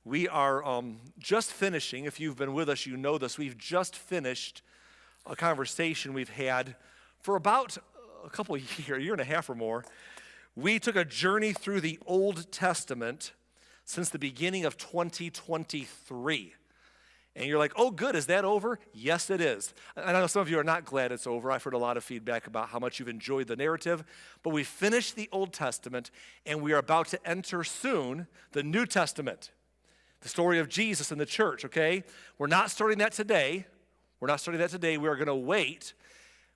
We are just finishing, if you've been with us, you know this, we've just finished a conversation we've had for about a couple of years, a year and a half or more. We took a journey through the Old Testament since the beginning of 2023. And you're like, oh, good, is that over? Yes, it is. I know some of you are not glad it's over. I've heard a lot of feedback about how much you've enjoyed the narrative. But we finished the Old Testament, and we are about to enter soon the New Testament, the story of Jesus and the church, okay? We're not starting that today. We are going to wait.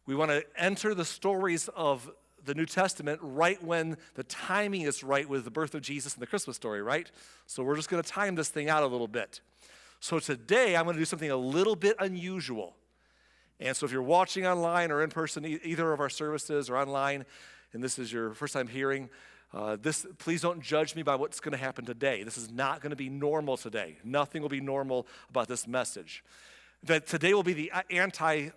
We want to enter the stories of the New Testament right when the timing is right with the birth of Jesus and the Christmas story, right? So we're just going to time this thing out a little bit. So today, I'm going to do something a little bit unusual. And so if you're watching online or in person, either of our services or online, and this is your first time hearing this, please don't judge me by what's going to happen today. This is not going to be normal today. Nothing will be normal about this message. That today will be the antithesis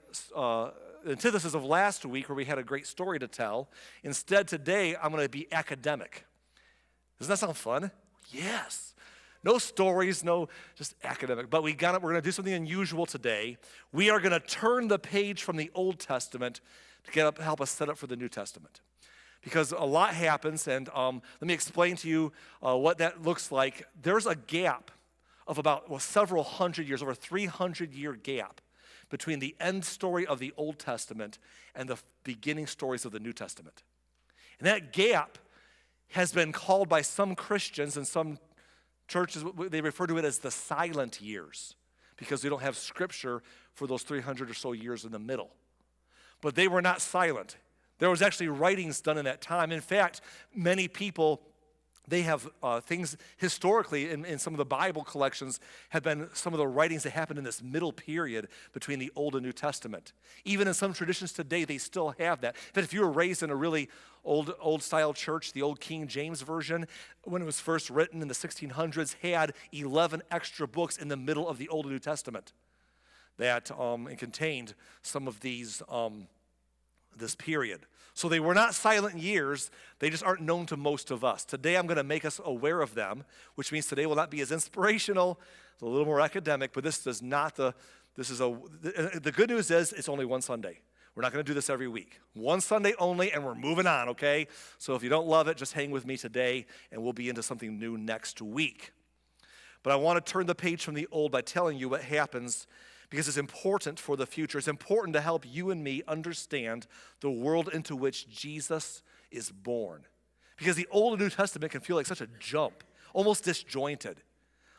of last week where we had a great story to tell. Instead, today, I'm going to be academic. Doesn't that sound fun? Yes. No stories, no just academic. But we're going to do something unusual today. We are going to turn the page from the Old Testament to help us set up for the New Testament. Because a lot happens, and let me explain to you what that looks like. There's a gap of about several hundred years, over a 300-year gap between the end story of the Old Testament and the beginning stories of the New Testament. And that gap has been called by some Christians and some churches, they refer to it as the silent years because we don't have scripture for those 300 or so years in the middle. But they were not silent. There was actually writings done in that time. In fact, many people, they have things historically in some of the Bible collections have been some of the writings that happened in this middle period between the Old and New Testament. Even in some traditions today, they still have that. In fact, if you were raised in a really old style church, the old King James Version, when it was first written in the 1600s, had 11 extra books in the middle of the Old and New Testament that contained some of these this period. So they were not silent years, they just aren't known to most of us. Today I'm going to make us aware of them, which means today will not be as inspirational, it's a little more academic, but the good news is it's only one Sunday. We're not going to do this every week. One Sunday only, and we're moving on, okay? So if you don't love it, just hang with me today, and we'll be into something new next week. But I want to turn the page from the old by telling you what happens because it's important for the future. It's important to help you and me understand the world into which Jesus is born. Because the Old and New Testament can feel like such a jump, almost disjointed.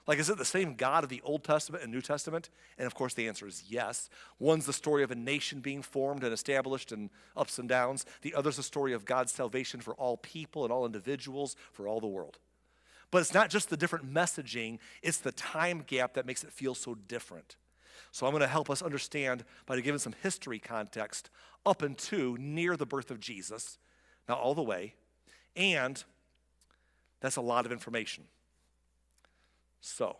Like, is it the same God of the Old Testament and New Testament? And of course the answer is yes. One's the story of a nation being formed and established and ups and downs. The other's the story of God's salvation for all people and all individuals, for all the world. But it's not just the different messaging, it's the time gap that makes it feel so different. So I'm going to help us understand by giving some history context up into near the birth of Jesus, not all the way, and that's a lot of information. So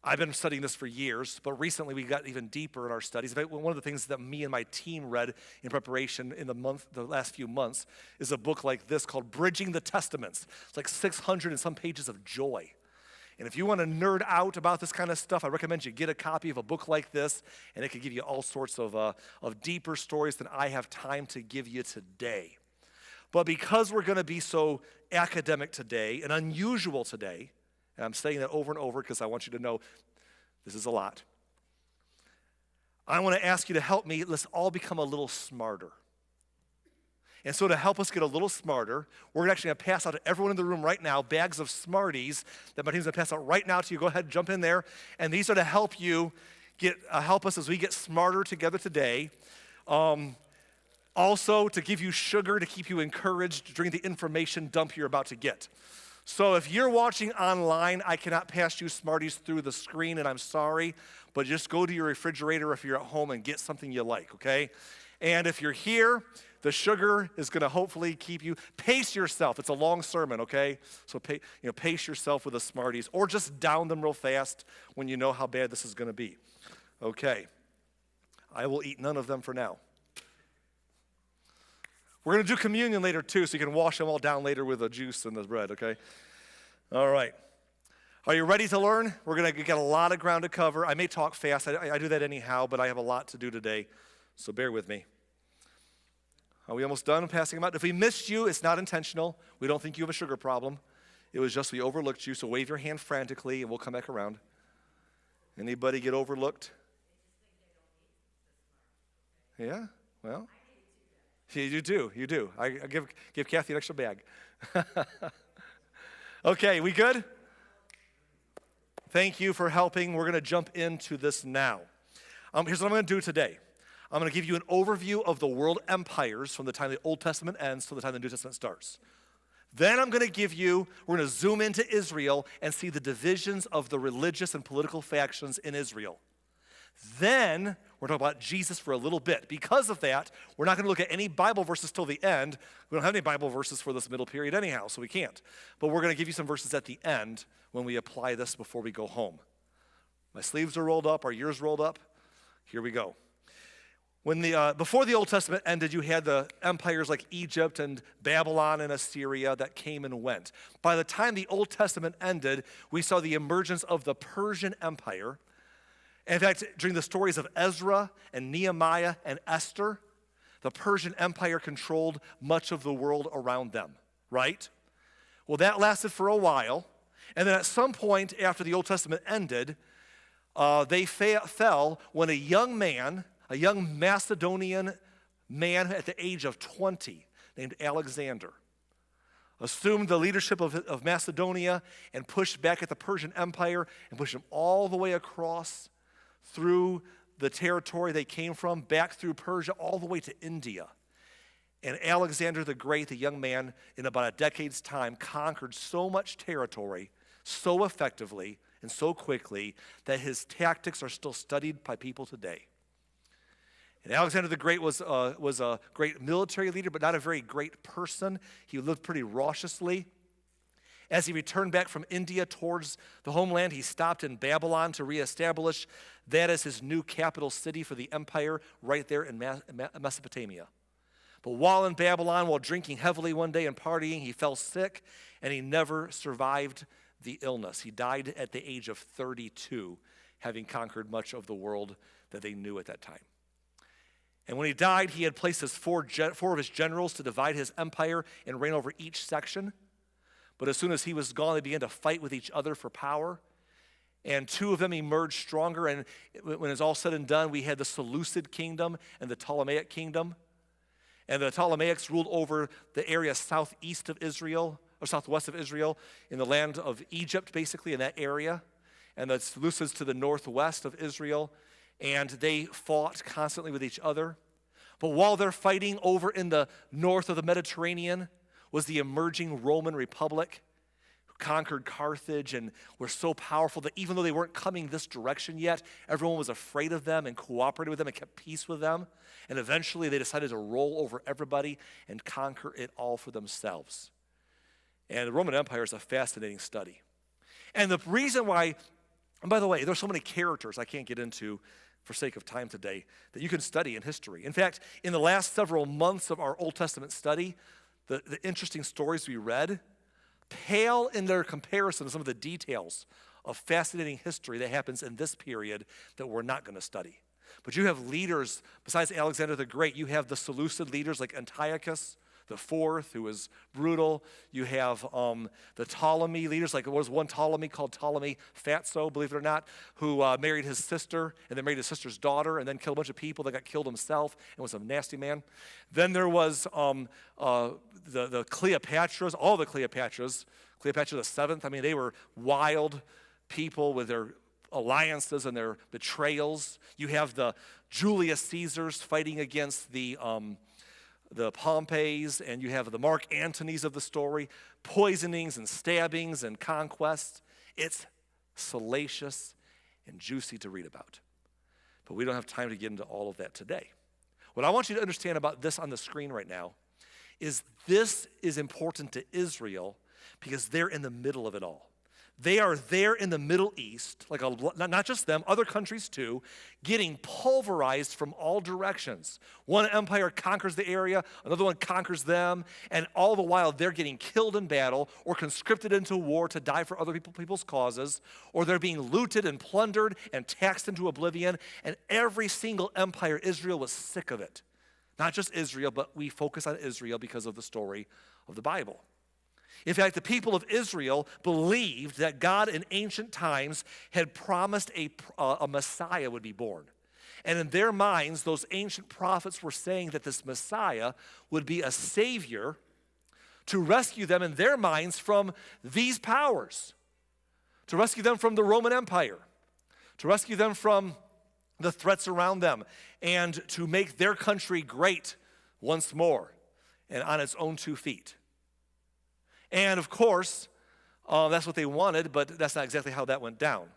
I've been studying this for years, but recently we got even deeper in our studies. One of the things that me and my team read in preparation in the last few months is a book like this called Bridging the Testaments. It's like 600 and some pages of joy. And if you want to nerd out about this kind of stuff, I recommend you get a copy of a book like this, and it can give you all sorts of deeper stories than I have time to give you today. But because we're going to be so academic today and unusual today, and I'm saying that over and over because I want you to know this is a lot, I want to ask you to help me. Let's all become a little smarter. And so to help us get a little smarter, we're actually going to pass out to everyone in the room right now bags of Smarties that my team's going to pass out right now to you. Go ahead and jump in there. And these are to help you help us as we get smarter together today. Also to give you sugar to keep you encouraged during the information dump you're about to get. So if you're watching online, I cannot pass you Smarties through the screen, and I'm sorry, but just go to your refrigerator if you're at home and get something you like, okay? And if you're here, the sugar is going to hopefully keep you. Pace yourself. It's a long sermon, okay? So pace yourself with the Smarties, or just down them real fast when you know how bad this is going to be. Okay. I will eat none of them for now. We're going to do communion later too, so you can wash them all down later with the juice and the bread, okay? All right. Are you ready to learn? We're going to get a lot of ground to cover. I may talk fast. I do that anyhow, but I have a lot to do today, so bear with me. Are we almost done passing them out? If we missed you, it's not intentional. We don't think you have a sugar problem. It was just we overlooked you, so wave your hand frantically, and we'll come back around. Anybody get overlooked? Yeah? Well, you do. You do. I give Kathy an extra bag. Okay, we good? Thank you for helping. We're going to jump into this now. Here's what I'm going to do today. I'm going to give you an overview of the world empires from the time the Old Testament ends to the time the New Testament starts. Then we're going to zoom into Israel and see the divisions of the religious and political factions in Israel. Then we're talking about Jesus for a little bit. Because of that, we're not going to look at any Bible verses till the end. We don't have any Bible verses for this middle period anyhow, so we can't. But we're going to give you some verses at the end when we apply this before we go home. My sleeves are rolled up. Are yours rolled up? Here we go. Before the Old Testament ended, you had the empires like Egypt and Babylon and Assyria that came and went. By the time the Old Testament ended, we saw the emergence of the Persian Empire. In fact, during the stories of Ezra and Nehemiah and Esther, the Persian Empire controlled much of the world around them, right? Well, that lasted for a while, and then at some point after the Old Testament ended, they fell when a young Macedonian man at the age of 20 named Alexander assumed the leadership of Macedonia and pushed back at the Persian Empire and pushed them all the way across through the territory they came from, back through Persia, all the way to India. And Alexander the Great, the young man, in about a decade's time, conquered so much territory so effectively and so quickly that his tactics are still studied by people today. And Alexander the Great was a great military leader, but not a very great person. He lived pretty raucously. As he returned back from India towards the homeland, he stopped in Babylon to reestablish that as his new capital city for the empire right there in Mesopotamia. But while in Babylon, while drinking heavily one day and partying, he fell sick, and he never survived the illness. He died at the age of 32, having conquered much of the world that they knew at that time. And when he died, he had placed his four of his generals to divide his empire and reign over each section. But as soon as he was gone, they began to fight with each other for power. And two of them emerged stronger. And when it's all said and done, we had the Seleucid kingdom and the Ptolemaic kingdom. And the Ptolemaics ruled over the area southeast of Israel, or southwest of Israel, in the land of Egypt, basically, in that area. And the Seleucids to the northwest of Israel. And they fought constantly with each other. But while they're fighting over in the north of the Mediterranean was the emerging Roman Republic, who conquered Carthage and were so powerful that even though they weren't coming this direction yet, everyone was afraid of them and cooperated with them and kept peace with them. And eventually they decided to roll over everybody and conquer it all for themselves. And the Roman Empire is a fascinating study. And the reason why, and by the way, there's so many characters I can't get into for sake of time today that you can study in history. In fact, in the last several months of our Old Testament study, the interesting stories we read pale in their comparison to some of the details of fascinating history that happens in this period that we're not going to study. But you have leaders, besides Alexander the Great, you have the Seleucid leaders like Antiochus the Fourth, who was brutal. You have the Ptolemy leaders, like there was one Ptolemy called Ptolemy Fatso, believe it or not, who married his sister and then married his sister's daughter and then killed a bunch of people that got killed himself and was a nasty man. Then there was the Cleopatras, all the Cleopatras, Cleopatra the Seventh. I mean, they were wild people with their alliances and their betrayals. You have the Julius Caesars fighting against the Pompeys, and you have the Mark Antonys of the story, poisonings and stabbings and conquests. It's salacious and juicy to read about. But we don't have time to get into all of that today. What I want you to understand about this on the screen right now is this is important to Israel because they're in the middle of it all. They are there in the Middle East, like not just them, other countries too, getting pulverized from all directions. One empire conquers the area, another one conquers them, and all the while they're getting killed in battle or conscripted into war to die for other people's causes, or they're being looted and plundered and taxed into oblivion, and every single empire, Israel was sick of it. Not just Israel, but we focus on Israel because of the story of the Bible. In fact, the people of Israel believed that God in ancient times had promised a Messiah would be born. And in their minds, those ancient prophets were saying that this Messiah would be a savior to rescue them in their minds from these powers, to rescue them from the Roman Empire, to rescue them from the threats around them, and to make their country great once more and on its own 2 feet. And of course, that's what they wanted, but that's not exactly how that went down.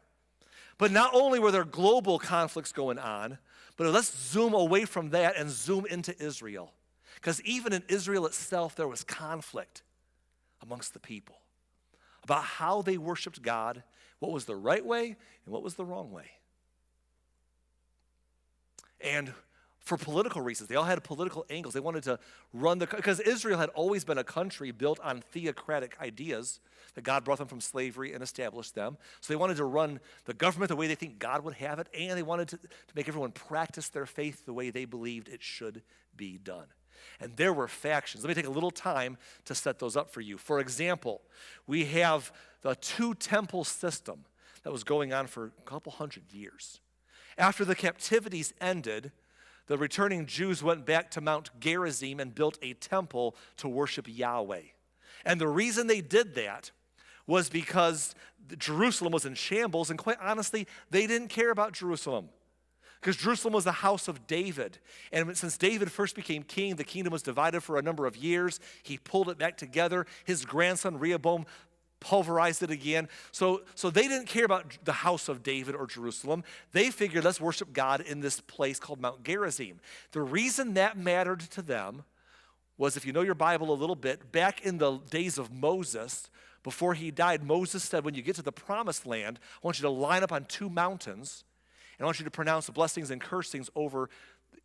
But not only were there global conflicts going on, but let's zoom away from that and zoom into Israel. Because even in Israel itself, there was conflict amongst the people about how they worshiped God, what was the right way and what was the wrong way. And for political reasons, they all had political angles. They wanted to run because Israel had always been a country built on theocratic ideas that God brought them from slavery and established them. So they wanted to run the government the way they think God would have it, and they wanted to make everyone practice their faith the way they believed it should be done. And there were factions. Let me take a little time to set those up for you. For example, we have the 2-temple system that was going on for a couple hundred years. After the captivities ended, the returning Jews went back to Mount Gerizim and built a temple to worship Yahweh. And the reason they did that was because Jerusalem was in shambles, and quite honestly, they didn't care about Jerusalem. Because Jerusalem was the house of David. And since David first became king, the kingdom was divided for a number of years. He pulled it back together. His grandson Rehoboam pulverized it again. So they didn't care about the house of David or Jerusalem. They figured, let's worship God in this place called Mount Gerizim. The reason that mattered to them was, if you know your Bible a little bit, back in the days of Moses, before he died, Moses said, when you get to the promised land, I want you to line up on 2 mountains, and I want you to pronounce the blessings and cursings over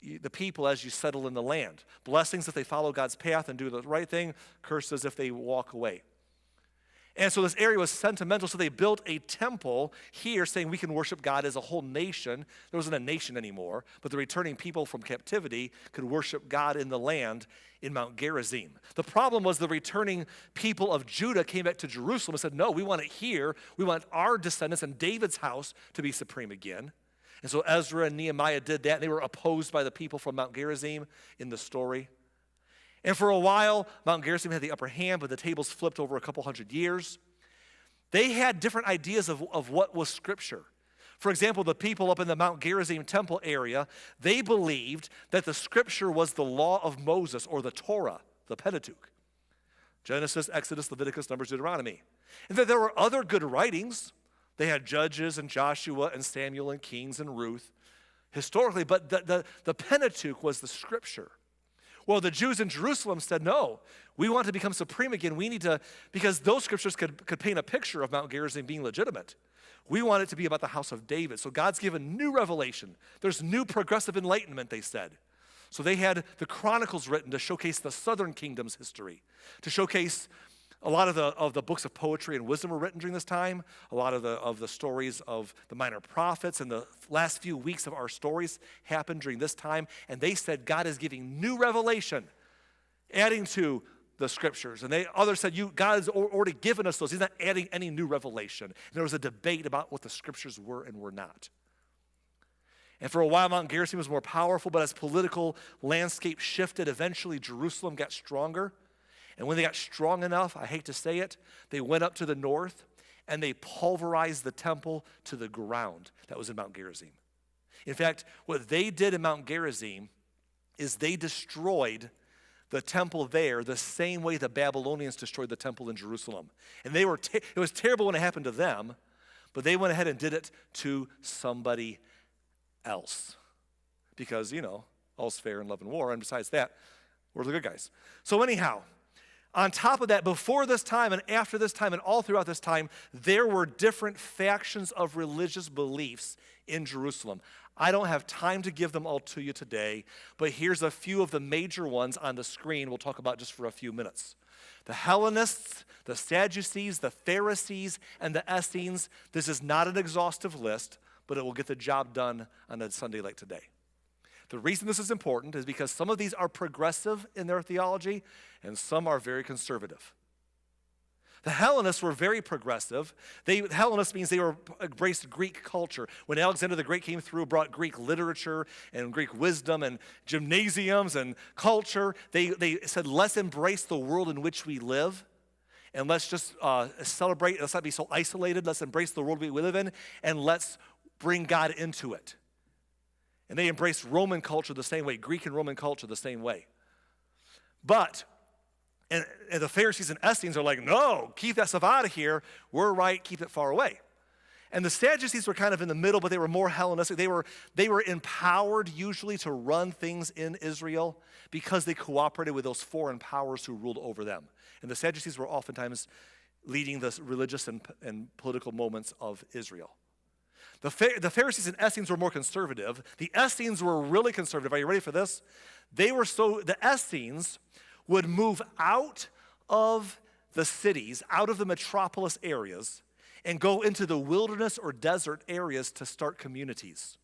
the people as you settle in the land. Blessings if they follow God's path and do the right thing, curses if they walk away. And so this area was sentimental, so they built a temple here saying we can worship God as a whole nation. There wasn't a nation anymore, but the returning people from captivity could worship God in the land in Mount Gerizim. The problem was the returning people of Judah came back to Jerusalem and said, no, we want it here. We want our descendants and David's house to be supreme again. And so Ezra and Nehemiah did that, and they were opposed by the people from Mount Gerizim in the story. And for a while, Mount Gerizim had the upper hand, but the tables flipped over a couple hundred years. They had different ideas of what was Scripture. For example, the people up in the Mount Gerizim temple area, they believed that the Scripture was the law of Moses, or the Torah, the Pentateuch. Genesis, Exodus, Leviticus, Numbers, Deuteronomy. And that there were other good writings. They had Judges and Joshua and Samuel and Kings and Ruth historically, but the Pentateuch was the Scripture. Well, the Jews in Jerusalem said, no, we want to become supreme again. We need to, because those scriptures could paint a picture of Mount Gerizim being legitimate. We want it to be about the house of David. So God's given new revelation. There's new progressive enlightenment, they said. So they had the Chronicles written to showcase the southern kingdom's history, to showcase a lot of the books of poetry and wisdom were written during this time. A lot of the stories of the minor prophets and the last few weeks of our stories happened during this time. And they said God is giving new revelation, adding to the scriptures. And others said, God has already given us those. He's not adding any new revelation. And there was a debate about what the scriptures were and were not. And for a while, Mount Gerizim was more powerful, but as political landscape shifted, eventually Jerusalem got stronger. And when they got strong enough, I hate to say it, they went up to the north and they pulverized the temple to the ground that was in Mount Gerizim. In fact, what they did in Mount Gerizim is they destroyed the temple there the same way the Babylonians destroyed the temple in Jerusalem. And it was terrible when it happened to them, but they went ahead and did it to somebody else. Because, all's fair in love and war, and besides that, we're the good guys. So anyhow, On top of that, before this time and after this time and all throughout this time, there were different factions of religious beliefs in Jerusalem. I don't have time to give them all to you today, but here's a few of the major ones on the screen we'll talk about just for a few minutes. The Hellenists, the Sadducees, the Pharisees, and the Essenes. This is not an exhaustive list, but it will get the job done on a Sunday like today. The reason this is important is because some of these are progressive in their theology, and some are very conservative. The Hellenists were very progressive. Hellenist means they embraced Greek culture. When Alexander the Great came through, brought Greek literature and Greek wisdom and gymnasiums and culture, they said, let's embrace the world in which we live, and let's just celebrate. Let's not be so isolated. Let's embrace the world we live in, and let's bring God into it. And they embraced Roman culture the same way, Greek and Roman culture the same way. But, and the Pharisees and Essenes are like, no, keep that stuff out of here. We're right, keep it far away. And the Sadducees were kind of in the middle, but they were more Hellenistic. They were empowered usually to run things in Israel because they cooperated with those foreign powers who ruled over them. And the Sadducees were oftentimes leading the religious and political moments of Israel. The Pharisees and Essenes were more conservative. The Essenes were really conservative. Are you ready for this? The Essenes would move out of the cities, out of the metropolis areas, and go into the wilderness or desert areas to start communities.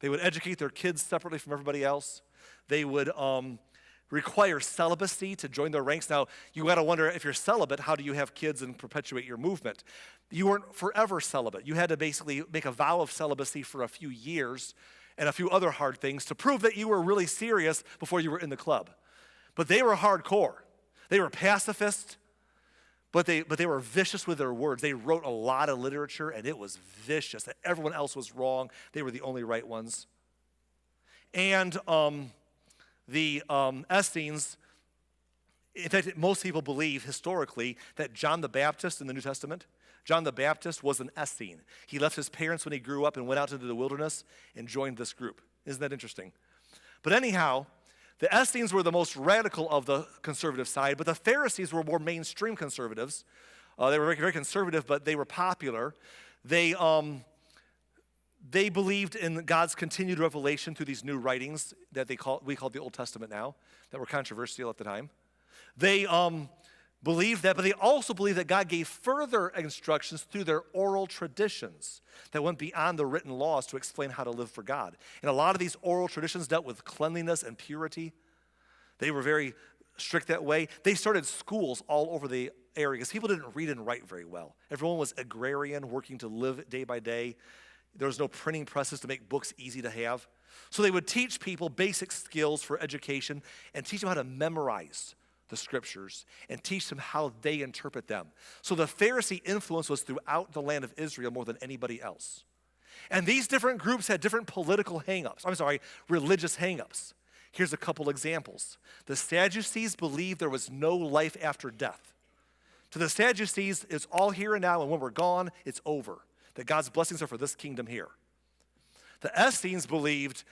They would educate their kids separately from everybody else. They would require celibacy to join their ranks. Now, you got to wonder, if you're celibate, how do you have kids and perpetuate your movement? You weren't forever celibate. You had to basically make a vow of celibacy for a few years and a few other hard things to prove that you were really serious before you were in the club. But they were hardcore. They were pacifist, but they were vicious with their words. They wrote a lot of literature, and it was vicious. That everyone else was wrong. They were the only right ones. And the Essenes, in fact, most people believe historically that John the Baptist in the New Testament, John the Baptist was an Essene. He left his parents when he grew up and went out into the wilderness and joined this group. Isn't that interesting? But anyhow, the Essenes were the most radical of the conservative side, but the Pharisees were more mainstream conservatives. They were very, very conservative, but they were popular. They believed in God's continued revelation through these new writings that we call the Old Testament now, that were controversial at the time. They believed that, but they also believed that God gave further instructions through their oral traditions that went beyond the written laws to explain how to live for God. And a lot of these oral traditions dealt with cleanliness and purity. They were very strict that way. They started schools all over the area because people didn't read and write very well. Everyone was agrarian, working to live day by day. There was no printing presses to make books easy to have. So they would teach people basic skills for education and teach them how to memorize the scriptures and teach them how they interpret them. So the Pharisee influence was throughout the land of Israel more than anybody else. And these different groups had different religious hang-ups. Here's a couple examples. The Sadducees believed there was no life after death. To the Sadducees, it's all here and now, and when we're gone, it's over. That God's blessings are for this kingdom here. The Essenes believed,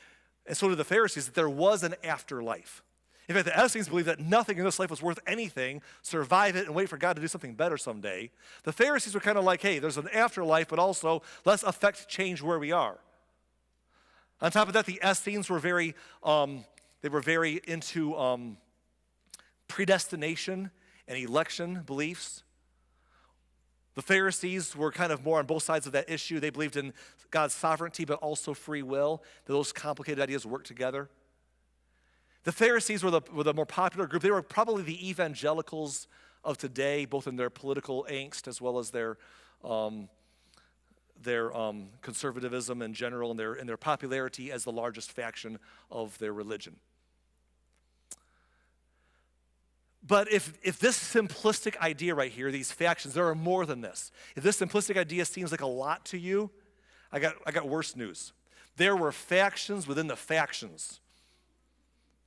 and so did the Pharisees, that there was an afterlife. In fact, the Essenes believed that nothing in this life was worth anything, survive it and wait for God to do something better someday. The Pharisees were kind of like, hey, there's an afterlife, but also let's affect change where we are. On top of that, the Essenes were very into predestination and election beliefs. The Pharisees were kind of more on both sides of that issue. They believed in God's sovereignty, but also free will. Those complicated ideas work together. The Pharisees were the more popular group. They were probably the evangelicals of today, both in their political angst as well as their conservatism in general and their popularity as the largest faction of their religion. But if this simplistic idea right here, these factions, there are more than this. If this simplistic idea seems like a lot to you, I got worse news. There were factions within the factions.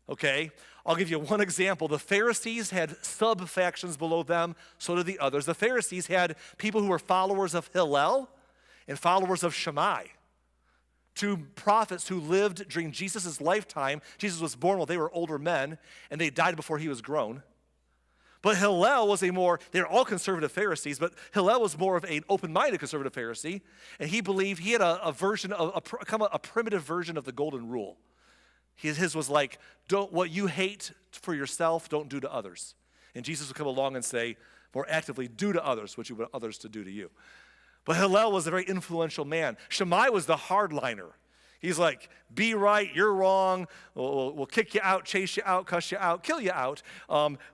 Okay, I'll give you one example. The Pharisees had sub-factions below them, so did the others. The Pharisees had people who were followers of Hillel and followers of Shammai, two prophets who lived during Jesus' lifetime. Jesus was born while they were older men, and they died before he was grown. But Hillel was they're all conservative Pharisees, but Hillel was more of an open-minded conservative Pharisee, and he believed he had a primitive version of the golden rule. His was like, what you hate for yourself, don't do to others. And Jesus would come along and say, more actively, do to others what you want others to do to you. But Hillel was a very influential man. Shammai was the hardliner. He's like, be right, you're wrong, we'll kick you out, chase you out, cuss you out, kill you out.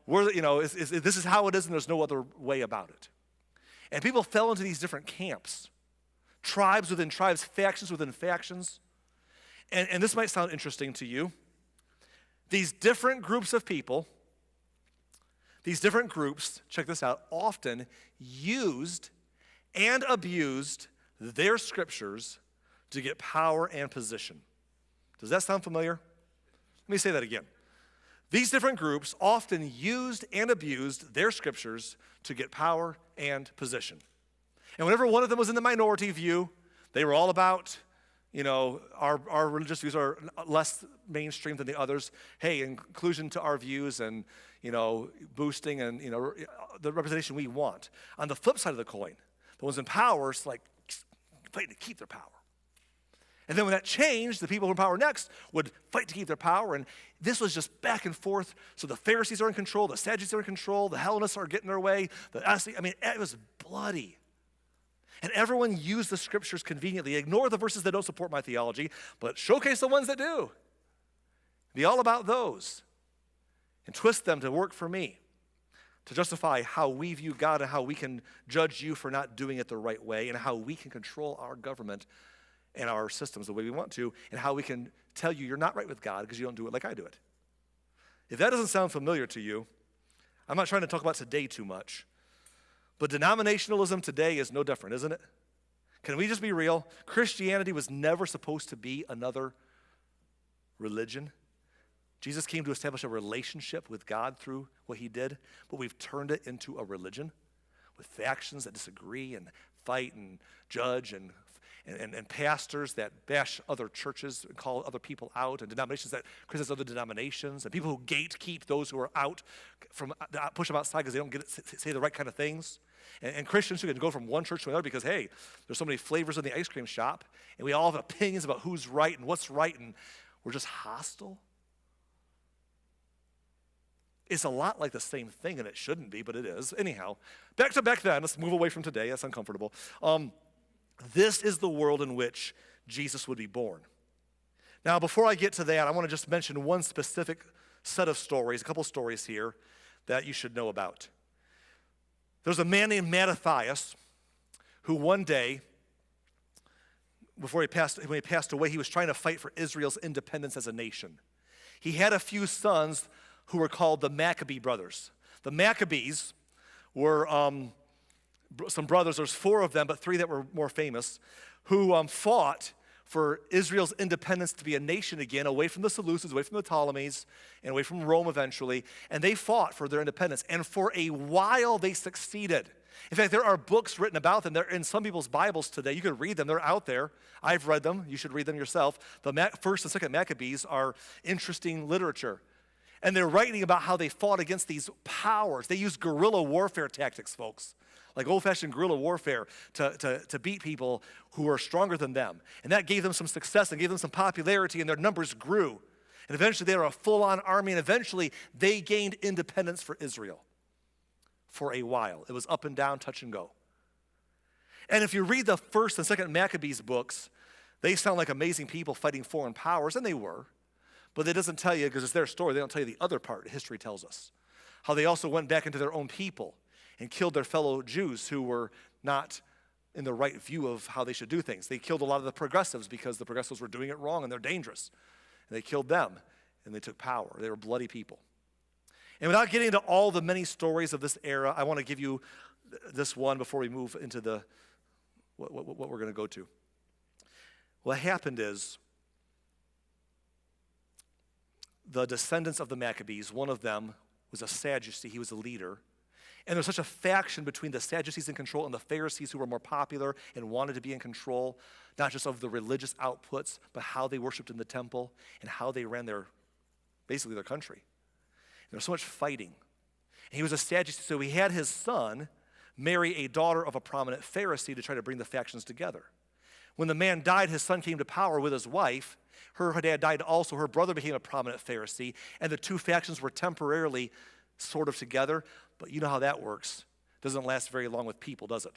This is how it is, and there's no other way about it. And people fell into these different camps, tribes within tribes, factions within factions. And this might sound interesting to you. These different groups of people, check this out, often used and abused their scriptures to get power and position. Does that sound familiar? Let me say that again. These different groups often used and abused their scriptures to get power and position. And whenever one of them was in the minority view, they were all about, our religious views are less mainstream than the others. Hey, inclusion to our views and, boosting and, the representation we want. On the flip side of the coin, the ones in power, it's like fighting to keep their power. And then when that changed, the people who were in power next would fight to keep their power. And this was just back and forth. So the Pharisees are in control, the Sadducees are in control, the Hellenists are getting their way. It was bloody. And everyone used the scriptures conveniently. Ignore the verses that don't support my theology, but showcase the ones that do. Be all about those. And twist them to work for me, to justify how we view God and how we can judge you for not doing it the right way, and how we can control our government and our systems the way we want to, and how we can tell you you're not right with God because you don't do it like I do it. If that doesn't sound familiar to you, I'm not trying to talk about today too much, but denominationalism today is no different, isn't it? Can we just be real? Christianity was never supposed to be another religion. Jesus came to establish a relationship with God through what he did, but we've turned it into a religion with factions that disagree and fight and judge and pastors that bash other churches and call other people out, and denominations that criticize other denominations, and people who gatekeep those who are out, push them outside because they don't say the right kind of things. And Christians who can go from one church to another because, hey, there's so many flavors in the ice cream shop, and we all have opinions about who's right and what's right, and we're just hostile. It's a lot like the same thing, and it shouldn't be, but it is. Anyhow, back to back then. Let's move away from today. That's uncomfortable. This is the world in which Jesus would be born. Now, before I get to that, I want to just mention one specific set of stories, a couple stories here that you should know about. There's a man named Mattathias who one day, when he passed away, he was trying to fight for Israel's independence as a nation. He had a few sons who were called the Maccabee brothers. The Maccabees were some brothers. There's 4 of them, but 3 that were more famous, who fought for Israel's independence to be a nation again, away from the Seleucids, away from the Ptolemies, and away from Rome eventually. And they fought for their independence. And for a while, they succeeded. In fact, there are books written about them. They're in some people's Bibles today. You can read them. They're out there. I've read them. You should read them yourself. The first and second Maccabees are interesting literature. And they're writing about how they fought against these powers. They used guerrilla warfare tactics, folks, like old-fashioned guerrilla warfare to beat people who were stronger than them. And that gave them some success and gave them some popularity, and their numbers grew. And eventually they were a full-on army, and eventually they gained independence for Israel for a while. It was up and down, touch and go. And if you read the first and second Maccabees books, they sound like amazing people fighting foreign powers, and they were. But it doesn't tell you, because it's their story, they don't tell you the other part history tells us. How they also went back into their own people and killed their fellow Jews who were not in the right view of how they should do things. They killed a lot of the progressives because the progressives were doing it wrong and they're dangerous. And they killed them and they took power. They were bloody people. And without getting into all the many stories of this era, I want to give you this one before we move into what we're going to go to. What happened is, the descendants of the Maccabees, one of them was a Sadducee. He was a leader. And there was such a faction between the Sadducees in control and the Pharisees who were more popular and wanted to be in control, not just of the religious outputs, but how they worshiped in the temple and how they ran basically their country. And there was so much fighting. He was a Sadducee, so he had his son marry a daughter of a prominent Pharisee to try to bring the factions together. When the man died, his son came to power with his wife. Her dad died also. Her brother became a prominent Pharisee, and the two factions were temporarily sort of together. But you know how that works. It doesn't last very long with people, does it?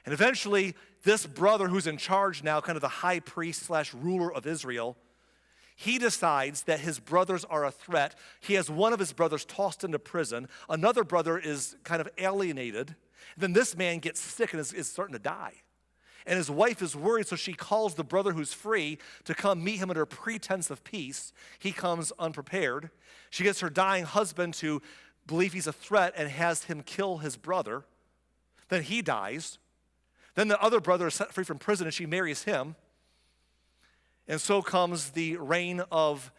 And eventually, this brother who's in charge now, kind of the high priest / ruler of Israel, he decides that his brothers are a threat. He has one of his brothers tossed into prison. Another brother is kind of alienated. Then this man gets sick and is starting to die. And his wife is worried, so she calls the brother who's free to come meet him under pretense of peace. He comes unprepared. She gets her dying husband to believe he's a threat and has him kill his brother. Then he dies. Then the other brother is set free from prison, and she marries him. And so comes the reign of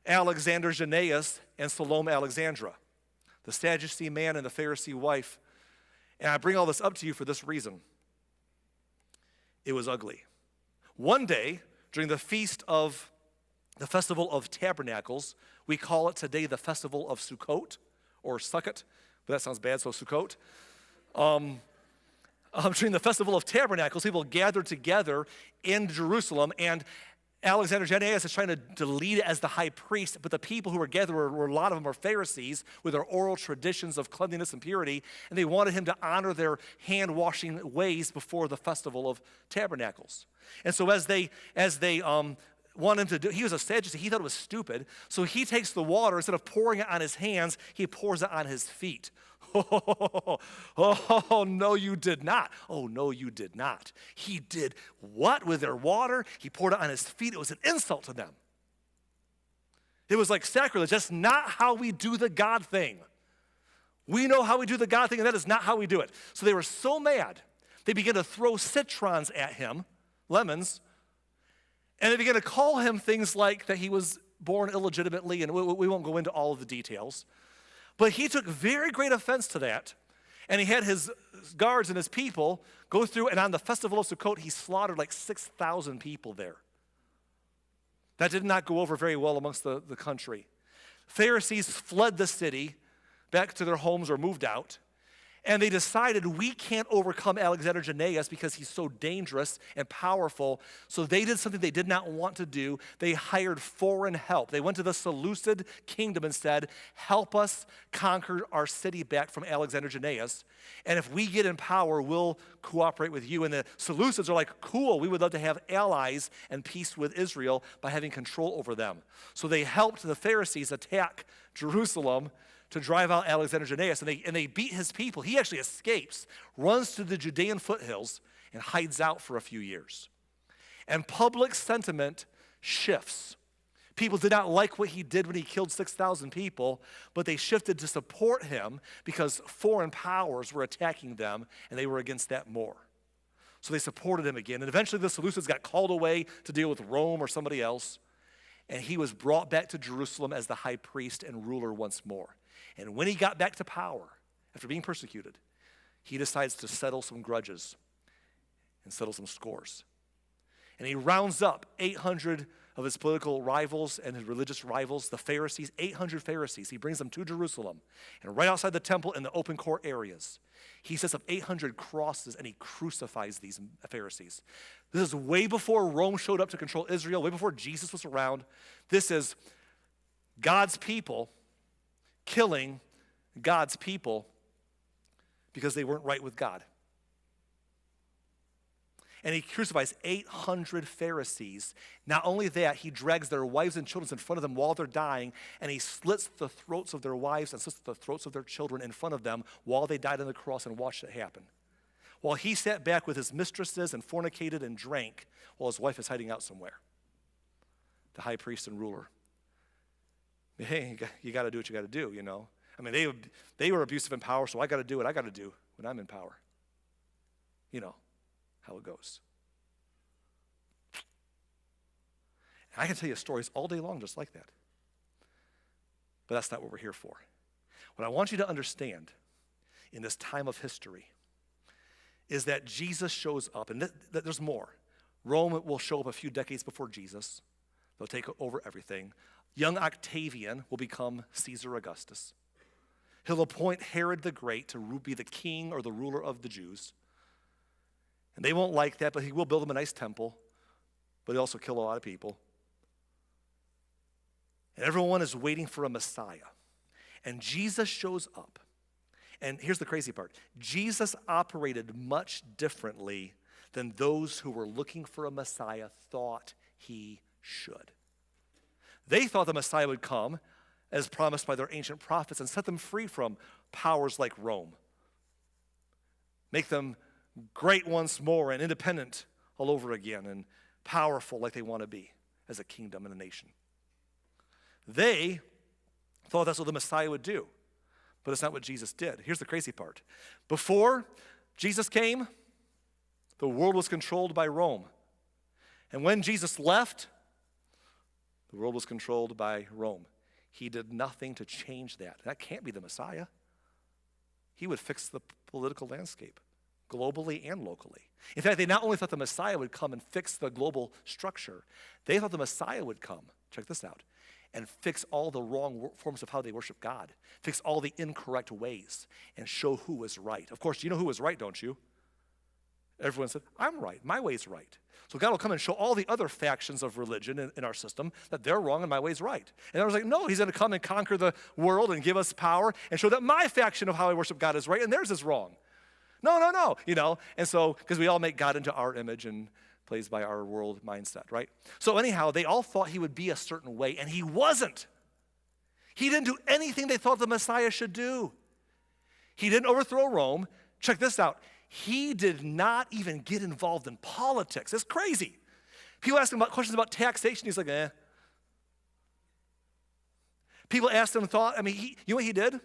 Alexander Jannaeus and Salome Alexandra, the Sadducee man and the Pharisee wife. And I bring all this up to you for this reason. It was ugly. One day, during the Festival of Tabernacles, we call it today the Festival of Sukkot, or Sukkot, but that sounds bad, so Sukkot. During the Festival of Tabernacles, people gathered together in Jerusalem, and Alexander Jannaeus is trying to lead as the high priest, but the people who were gathered were a lot of them are Pharisees with their oral traditions of cleanliness and purity, and they wanted him to honor their hand-washing ways before the Festival of Tabernacles. And so as they want him to do, he was a Sadducee, he thought it was stupid, so he takes the water, instead of pouring it on his hands, he pours it on his feet. Oh, no, you did not. Oh, no, you did not. He did what with their water? He poured it on his feet. It was an insult to them. It was like sacrilege. That's not how we do the God thing. We know how we do the God thing, and that is not how we do it. So they were so mad, they began to throw citrons at him, lemons, and they began to call him things like that he was born illegitimately, and we won't go into all of the details. But he took very great offense to that, and he had his guards and his people go through, and on the Festival of Sukkot, he slaughtered like 6,000 people there. That did not go over very well amongst the country. Pharisees fled the city back to their homes or moved out, and they decided we can't overcome Alexander Jannaeus because he's so dangerous and powerful. So they did something they did not want to do. They hired foreign help. They went to the Seleucid kingdom and said, help us conquer our city back from Alexander Jannaeus. And if we get in power, we'll cooperate with you. And the Seleucids are like, cool, we would love to have allies and peace with Israel by having control over them. So they helped the Pharisees attack Jerusalem to drive out Alexander Jannaeus, and they beat his people. He actually escapes, runs to the Judean foothills, and hides out for a few years. And public sentiment shifts. People did not like what he did when he killed 6,000 people, but they shifted to support him because foreign powers were attacking them, and they were against that more. So they supported him again, and eventually the Seleucids got called away to deal with Rome or somebody else, and he was brought back to Jerusalem as the high priest and ruler once more. And when he got back to power, after being persecuted, he decides to settle some grudges and settle some scores. And he rounds up 800 of his political rivals and his religious rivals, the Pharisees, 800 Pharisees. He brings them to Jerusalem. And right outside the temple in the open court areas, he sets up 800 crosses and he crucifies these Pharisees. This is way before Rome showed up to control Israel, way before Jesus was around. This is God's people killing God's people because they weren't right with God. And he crucifies 800 Pharisees. Not only that, he drags their wives and children in front of them while they're dying, and he slits the throats of their wives and slits the throats of their children in front of them while they died on the cross, and watched it happen. While he sat back with his mistresses and fornicated and drank while his wife is hiding out somewhere. The high priest and ruler. Hey, you got to do what you got to do, you know. I mean, they were abusive in power, so I got to do what I got to do when I'm in power. You know how it goes. And I can tell you stories all day long just like that. But that's not what we're here for. What I want you to understand in this time of history is that Jesus shows up, and there's more. Rome will show up a few decades before Jesus. They'll take over everything. Young Octavian will become Caesar Augustus. He'll appoint Herod the Great to be the king or the ruler of the Jews. And they won't like that, but he will build them a nice temple, but he'll also kill a lot of people. And everyone is waiting for a Messiah. And Jesus shows up. And here's the crazy part. Jesus operated much differently than those who were looking for a Messiah thought he should. They thought the Messiah would come, as promised by their ancient prophets, and set them free from powers like Rome. Make them great once more and independent all over again and powerful like they want to be as a kingdom and a nation. They thought that's what the Messiah would do, but it's not what Jesus did. Here's the crazy part. Before Jesus came, the world was controlled by Rome. And when Jesus left, the world was controlled by Rome. He did nothing to change that. That can't be the Messiah. He would fix the political landscape, globally and locally. In fact, they not only thought the Messiah would come and fix the global structure, they thought the Messiah would come, check this out, and fix all the wrong forms of how they worship God, fix all the incorrect ways, and show who was right. Of course, you know who was right, don't you? Everyone said, I'm right, my way's right. So God will come and show all the other factions of religion in our system that they're wrong and my way's right. And I was like, no, he's going to come and conquer the world and give us power and show that my faction of how I worship God is right and theirs is wrong. No, And so, because we all make God into our image and plays by our world mindset, right? So anyhow, they all thought he would be a certain way, and he wasn't. He didn't do anything they thought the Messiah should do. He didn't overthrow Rome. Check this out. He did not even get involved in politics. It's crazy. People ask him about questions about taxation. He's like, eh. People asked him, you know what he did?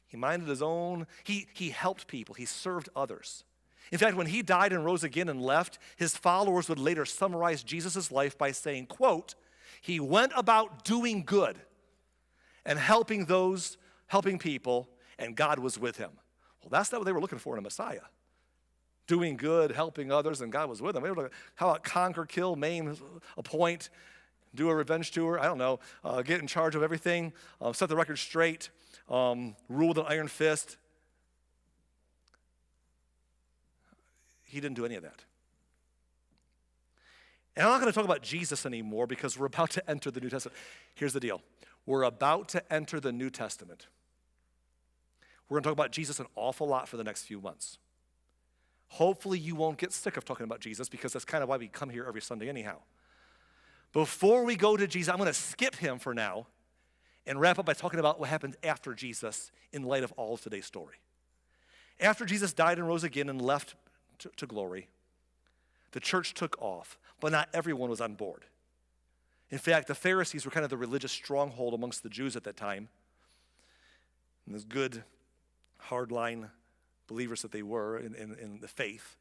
He minded his own. He helped people. He served others. In fact, when he died and rose again and left, his followers would later summarize Jesus' life by saying, quote, he went about doing good and helping people, and God was with him. Well, that's not what they were looking for in a Messiah. Doing good, helping others, and God was with them. They were like, how about conquer, kill, maim, appoint, do a revenge tour? I don't know. Get in charge of everything, set the record straight, rule with an iron fist. He didn't do any of that. And I'm not going to talk about Jesus anymore because we're about to enter the New Testament. Here's the deal. We're about to enter the New Testament. We're going to talk about Jesus an awful lot for the next few months. Hopefully you won't get sick of talking about Jesus because that's kind of why we come here every Sunday anyhow. Before we go to Jesus, I'm going to skip him for now and wrap up by talking about what happened after Jesus in light of all of today's story. After Jesus died and rose again and left to glory, the church took off, but not everyone was on board. In fact, the Pharisees were kind of the religious stronghold amongst the Jews at that time. And those good, hardline believers that they were in the faith,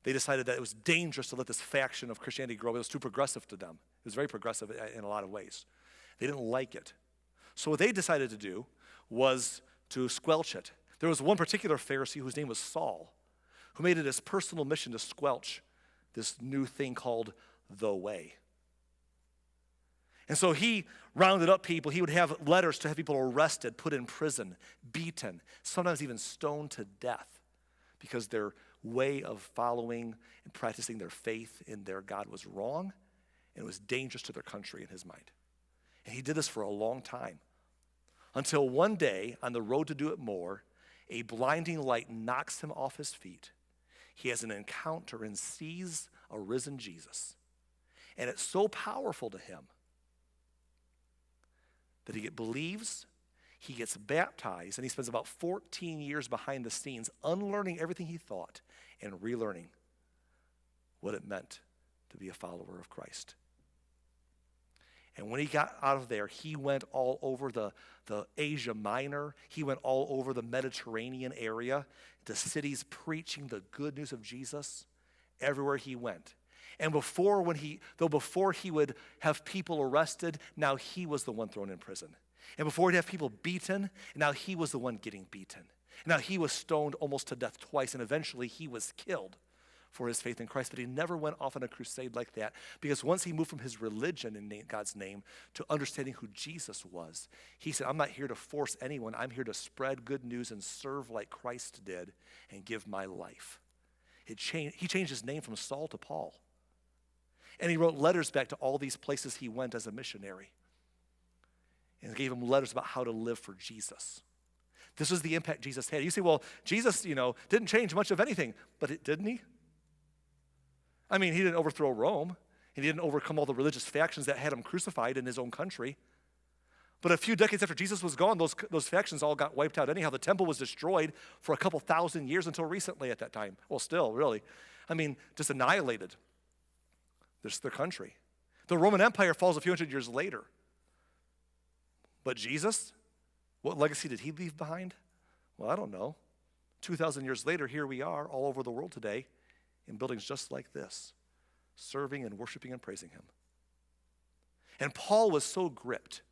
they decided that it was dangerous to let this faction of Christianity grow. It was too progressive to them. It was very progressive in a lot of ways. They didn't like it. So what they decided to do was to squelch it. There was one particular Pharisee whose name was Saul, who made it his personal mission to squelch this new thing called the way. And so he rounded up people. He would have letters to have people arrested, put in prison, beaten, sometimes even stoned to death because their way of following and practicing their faith in their God was wrong and it was dangerous to their country in his mind. And he did this for a long time until one day on the road to do it more, a blinding light knocks him off his feet. He has an encounter and sees a risen Jesus. And it's so powerful to him that he believes, he gets baptized, and he spends about 14 years behind the scenes unlearning everything he thought and relearning what it meant to be a follower of Christ. And when he got out of there, he went all over the Asia Minor. He went all over the Mediterranean area, the cities preaching the good news of Jesus everywhere he went. And before he would have people arrested, now he was the one thrown in prison. And before he'd have people beaten, now he was the one getting beaten. Now he was stoned almost to death twice, and eventually he was killed for his faith in Christ, but he never went off on a crusade like that, because once he moved from his religion in God's name to understanding who Jesus was, he said, I'm not here to force anyone. I'm here to spread good news and serve like Christ did and give my life. He changed his name from Saul to Paul. And he wrote letters back to all these places he went as a missionary, and gave them letters about how to live for Jesus. This was the impact Jesus had. You say, well, Jesus, didn't change much of anything, but didn't he? I mean, he didn't overthrow Rome. He didn't overcome all the religious factions that had him crucified in his own country. But a few decades after Jesus was gone, those factions all got wiped out anyhow. The temple was destroyed for a couple thousand years until recently at that time. Well, still, really. I mean, just annihilated their country. The Roman Empire falls a few hundred years later. But Jesus, what legacy did he leave behind? Well, I don't know. 2,000 years later, here we are all over the world today in buildings just like this, serving and worshiping and praising him. And Paul was so gripped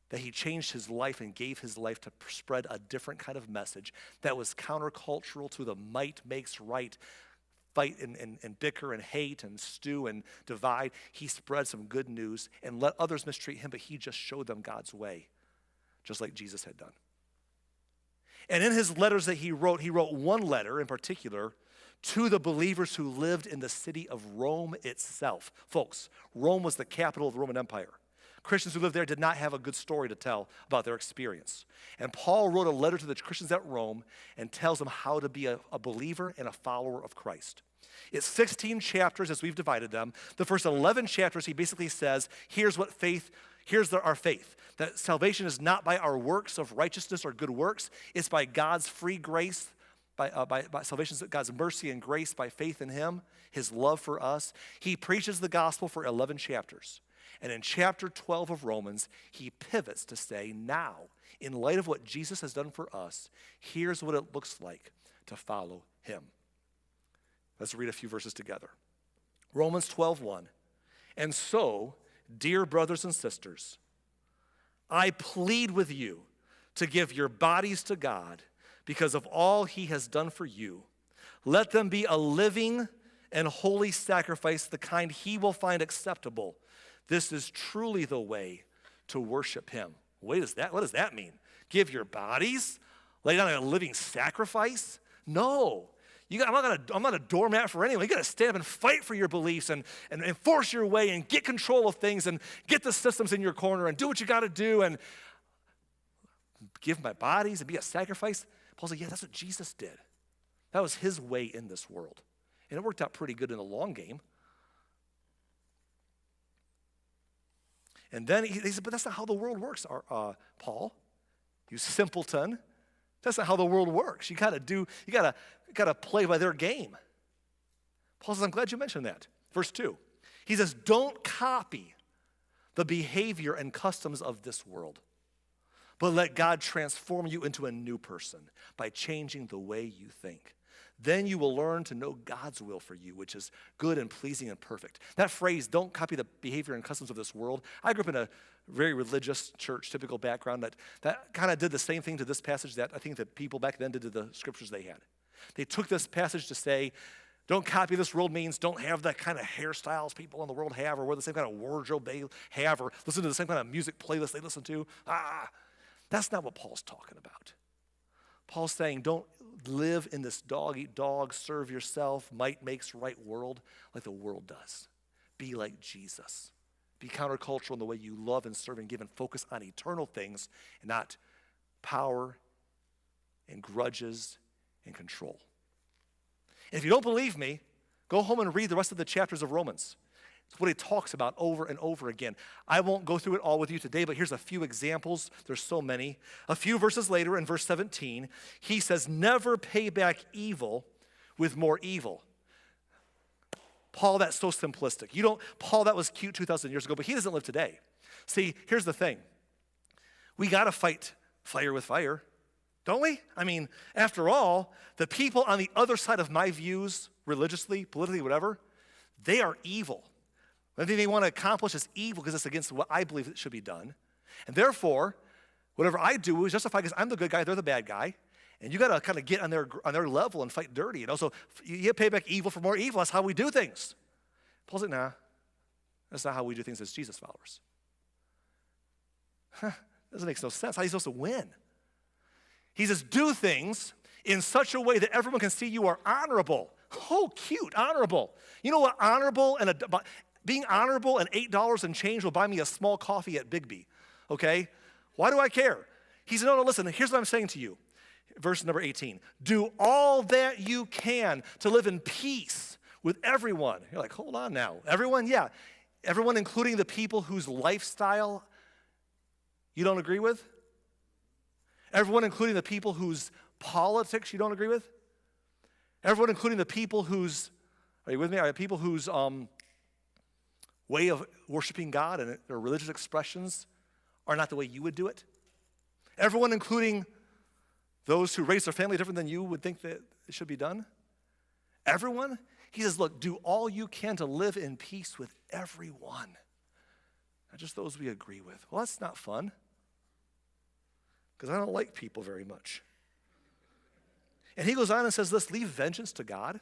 that he changed his life and gave his life to spread a different kind of message that was countercultural to the might makes right, fight and bicker and hate and stew and divide. He spread some good news and let others mistreat him, but he just showed them God's way, just like Jesus had done. And in his letters that he wrote one letter in particular to the believers who lived in the city of Rome itself. Folks, Rome was the capital of the Roman Empire. Christians who lived there did not have a good story to tell about their experience. And Paul wrote a letter to the Christians at Rome and tells them how to be a believer and a follower of Christ. It's 16 chapters as we've divided them. The first 11 chapters, he basically says, here's our faith. That salvation is not by our works of righteousness or good works. It's by God's free grace, by salvation, God's mercy and grace, by faith in him, his love for us. He preaches the gospel for 11 chapters. And in chapter 12 of Romans, he pivots to say, now, in light of what Jesus has done for us, here's what it looks like to follow him. Let's read a few verses together. Romans 12:1. And so, dear brothers and sisters, I plead with you to give your bodies to God because of all he has done for you. Let them be a living and holy sacrifice, the kind he will find acceptable. This is truly the way to worship him. What does that mean? Give your bodies? Lay down a living sacrifice? No. I'm not a doormat for anyone. You got to stand up and fight for your beliefs and force your way and get control of things and get the systems in your corner and do what you got to do and give my bodies and be a sacrifice. Paul's like, yeah, that's what Jesus did. That was his way in this world. And it worked out pretty good in the long game. And then he said, but that's not how the world works, Paul. You simpleton. That's not how the world works. You gotta play by their game. Paul says, I'm glad you mentioned that. Verse 2. He says, don't copy the behavior and customs of this world, but let God transform you into a new person by changing the way you think. Then you will learn to know God's will for you, which is good and pleasing and perfect. That phrase, don't copy the behavior and customs of this world. I grew up in a very religious church, typical background that kind of did the same thing to this passage that I think that people back then did to the scriptures they had. They took this passage to say, don't copy this world means don't have that kind of hairstyles people in the world have, or wear the same kind of wardrobe they have, or listen to the same kind of music playlist they listen to. That's not what Paul's talking about. Paul's saying, don't live in this dog-eat-dog, serve yourself, might makes right world like the world does. Be like Jesus. Be countercultural in the way you love and serve and give and focus on eternal things and not power and grudges and control. And if you don't believe me, go home and read the rest of the chapters of Romans. It's what he talks about over and over again. I won't go through it all with you today, but here's a few examples. There's so many. A few verses later in verse 17, he says, never pay back evil with more evil. Paul, that's so simplistic. Paul, that was cute 2,000 years ago, but he doesn't live today. See, here's the thing. We got to fight fire with fire, don't we? I mean, after all, the people on the other side of my views, religiously, politically, whatever, they are evil. Everything they want to accomplish is evil because it's against what I believe that should be done. And therefore, whatever I do is justified because I'm the good guy, they're the bad guy. And you got to kind of get on their level and fight dirty. And also, you pay back evil for more evil. That's how we do things. Paul's like, nah, that's not how we do things as Jesus followers. Doesn't make no sense. How are you supposed to win? He says, do things in such a way that everyone can see you are honorable. Oh, cute, honorable. You know what honorable and being honorable and $8 and change will buy me a small coffee at Bigby, okay? Why do I care? He said, no, listen, here's what I'm saying to you. Verse number 18, do all that you can to live in peace with everyone. You're like, hold on now. Everyone? Yeah. Everyone, including the people whose lifestyle you don't agree with? Everyone, including the people whose politics you don't agree with? Everyone, including the people whose, are you with me? Are people whose way of worshiping God and their religious expressions are not the way you would do it? Everyone, including those who raise their family different than you would think that it should be done? Everyone? He says, look, do all you can to live in peace with everyone. Not just those we agree with. Well, that's not fun. Because I don't like people very much. And he goes on and says this, leave vengeance to God.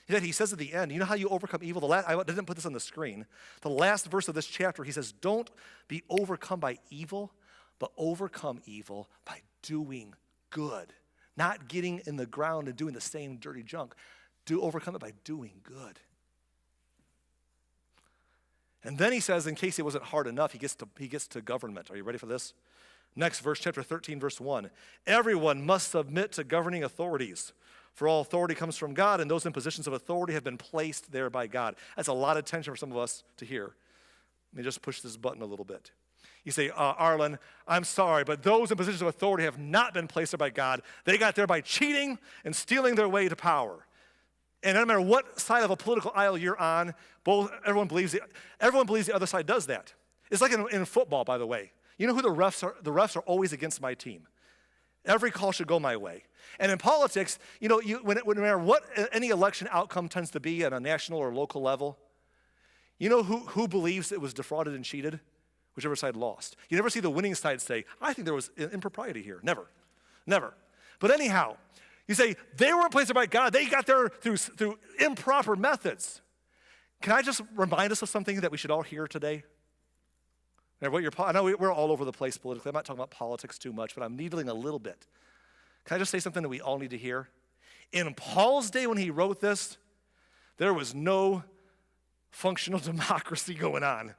Yet he says at the end, you know how you overcome evil? I didn't put this on the screen. The last verse of this chapter, he says, don't be overcome by evil, but overcome evil by doing good. Not getting in the ground and doing the same dirty junk. Overcome it by doing good. And then he says, in case it wasn't hard enough, he gets to government. Are you ready for this? Next verse, chapter 13, verse 1. Everyone must submit to governing authorities, for all authority comes from God, and those in positions of authority have been placed there by God. That's a lot of tension for some of us to hear. Let me just push this button a little bit. You say, Arlen, I'm sorry, but those in positions of authority have not been placed there by God. They got there by cheating and stealing their way to power. And no matter what side of a political aisle you're on, everyone believes the other side does that. It's like in football, by the way. You know who the refs are? The refs are always against my team. Every call should go my way. And in politics, you know, no matter what any election outcome tends to be at a national or local level, you know who believes it was defrauded and cheated? Whichever side lost. You never see the winning side say, I think there was impropriety here. Never. Never. But anyhow, you say, they weren't placed there by God. They got there through improper methods. Can I just remind us of something that we should all hear today? I know we're all over the place politically. I'm not talking about politics too much, but I'm needling a little bit. Can I just say something that we all need to hear? In Paul's day when he wrote this, there was no functional democracy going on.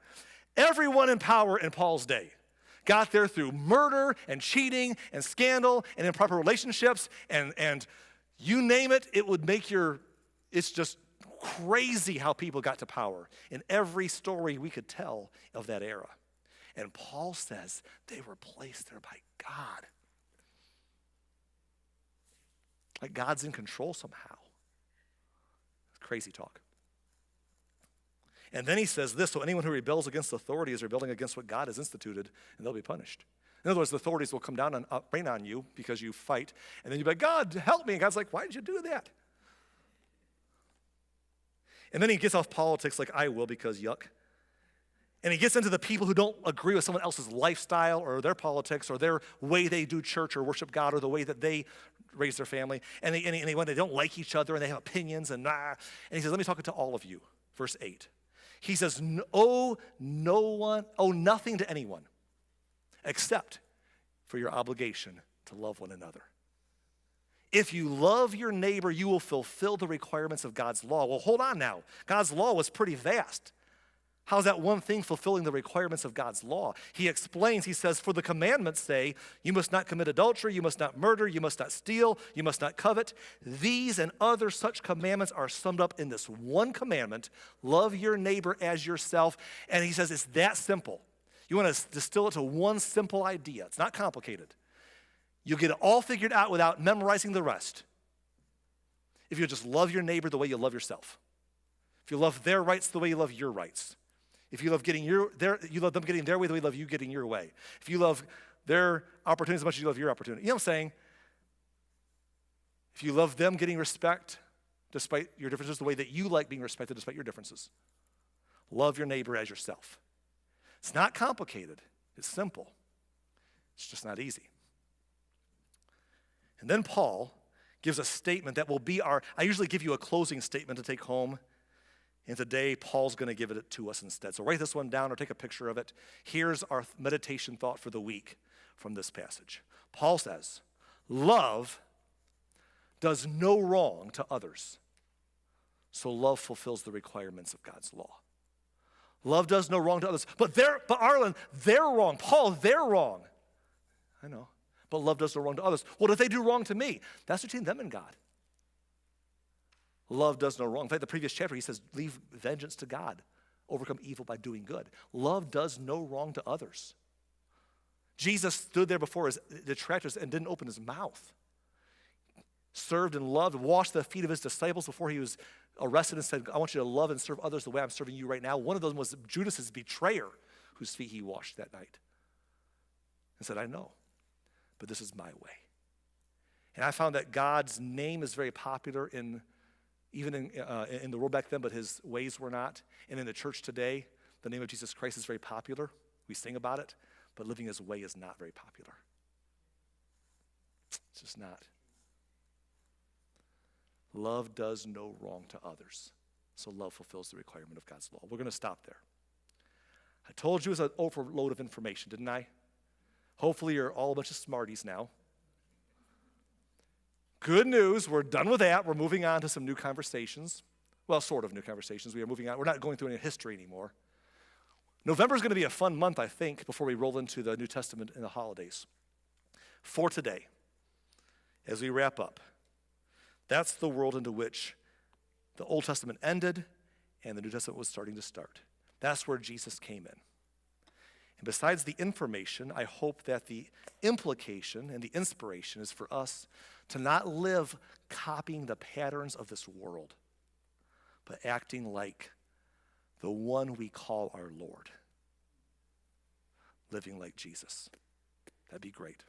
Everyone in power in Paul's day got there through murder and cheating and scandal and improper relationships and you name it, it's just crazy how people got to power in every story we could tell of that era. And Paul says they were placed there by God. Like God's in control somehow. Crazy talk. And then he says this, so anyone who rebels against authority is rebelling against what God has instituted, and they'll be punished. In other words, the authorities will come down and rain on you because you fight, and then you'll be like, God, help me. And God's like, why did you do that? And then he gets off politics like, I will because yuck. And he gets into the people who don't agree with someone else's lifestyle or their politics or their way they do church or worship God or the way that they raise their family. And they don't like each other and they have opinions and he says, let me talk to all of you. Verse 8. He says, owe nothing to anyone except for your obligation to love one another. If you love your neighbor, you will fulfill the requirements of God's law. Well, hold on now. God's law was pretty vast. How's that one thing fulfilling the requirements of God's law? He explains, he says, for the commandments say, you must not commit adultery, you must not murder, you must not steal, you must not covet. These and other such commandments are summed up in this one commandment, love your neighbor as yourself. And he says it's that simple. You want to distill it to one simple idea. It's not complicated. You'll get it all figured out without memorizing the rest. If you just love your neighbor the way you love yourself. If you love their rights the way you love your rights. If you love you love them getting their way the way you love you getting your way. If you love their opportunities as much as you love your opportunity. You know what I'm saying? If you love them getting respect despite your differences the way that you like being respected despite your differences. Love your neighbor as yourself. It's not complicated. It's simple. It's just not easy. And then Paul gives a statement that will be I usually give you a closing statement to take home. And today, Paul's going to give it to us instead. So write this one down or take a picture of it. Here's our meditation thought for the week from this passage. Paul says, love does no wrong to others, so love fulfills the requirements of God's law. Love does no wrong to others. But Arlen, they're wrong. Paul, they're wrong. I know. But love does no wrong to others. Well, if they do wrong to me, that's between them and God. Love does no wrong. In fact, the previous chapter, he says, leave vengeance to God. Overcome evil by doing good. Love does no wrong to others. Jesus stood there before his detractors and didn't open his mouth. Served and loved, washed the feet of his disciples before he was arrested and said, I want you to love and serve others the way I'm serving you right now. One of them was Judas's betrayer, whose feet he washed that night. And said, I know, but this is my way. And I found that God's name is very popular even in the world back then, but his ways were not. And in the church today, the name of Jesus Christ is very popular. We sing about it, but living his way is not very popular. It's just not. Love does no wrong to others, so love fulfills the requirement of God's law. We're going to stop there. I told you it was an overload of information, didn't I? Hopefully you're all a bunch of smarties now. Good news, we're done with that. We're moving on to some new conversations. Well, sort of new conversations. We are moving on. We're not going through any history anymore. November is going to be a fun month, I think, before we roll into the New Testament and the holidays. For today, as we wrap up, that's the world into which the Old Testament ended and the New Testament was starting to start. That's where Jesus came in. And besides the information, I hope that the implication and the inspiration is for us to not live copying the patterns of this world, but acting like the one we call our Lord, living like Jesus. That'd be great.